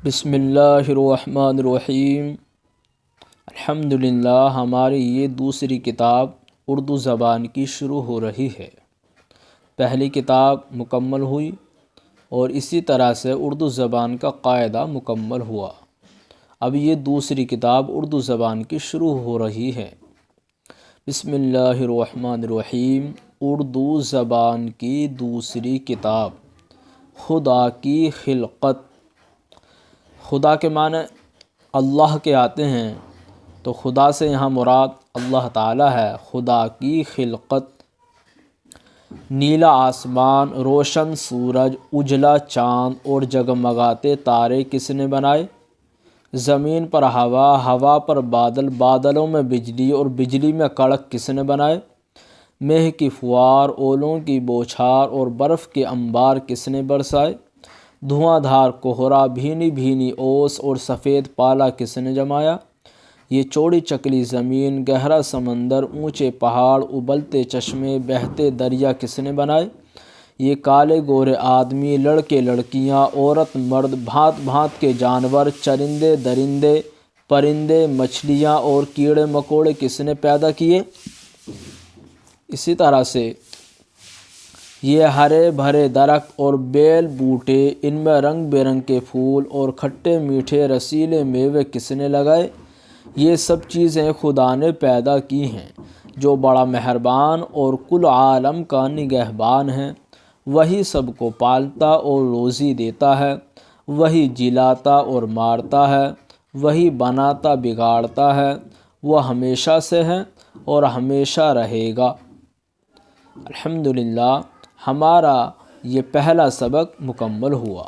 بسم اللہ الرحمن الرحیم۔ الحمدللہ ہماری یہ دوسری کتاب اردو زبان کی شروع ہو رہی ہے۔ پہلی کتاب مکمل ہوئی اور اسی طرح سے اردو زبان کا قاعدہ مکمل ہوا۔ اب یہ دوسری کتاب اردو زبان کی شروع ہو رہی ہے۔ بسم اللہ الرحمن الرحیم۔ اردو زبان کی دوسری کتاب خدا کی خلقت۔ خدا کے معنی اللہ کے آتے ہیں، تو خدا سے یہاں مراد اللہ تعالی ہے۔ خدا کی خلقت، نیلا آسمان، روشن سورج، اجلا چاند اور جگمگاتے تارے کس نے بنائے؟ زمین پر ہوا، ہوا پر بادل، بادلوں میں بجلی اور بجلی میں کڑک کس نے بنائے؟ مہ کی فوار، اولوں کی بوچھار اور برف کے انبار کس نے برسائے؟ دھواں دھار کوہرا، بھینی بھینی اوس اور سفید پالا کس نے جمایا؟ یہ چوڑی چکلی زمین، گہرا سمندر، اونچے پہاڑ، ابلتے چشمے، بہتے دریا کس نے بنائے؟ یہ کالے گورے آدمی، لڑکے لڑکیاں، عورت مرد، بھانت بھانت کے جانور، چرندے درندے، پرندے، مچھلیاں اور کیڑے مکوڑے کس نے پیدا کیے؟ اسی طرح سے یہ ہرے بھرے درخت اور بیل بوٹے، ان میں رنگ برنگ کے پھول اور کھٹے میٹھے رسیلے میوے کس نے لگائے؟ یہ سب چیزیں خدا نے پیدا کی ہیں، جو بڑا مہربان اور کل عالم کا نگہبان ہے۔ وہی سب کو پالتا اور روزی دیتا ہے، وہی جلاتا اور مارتا ہے، وہی بناتا بگاڑتا ہے۔ وہ ہمیشہ سے ہے اور ہمیشہ رہے گا۔ الحمدللہ ہمارا یہ پہلا سبق مکمل ہوا۔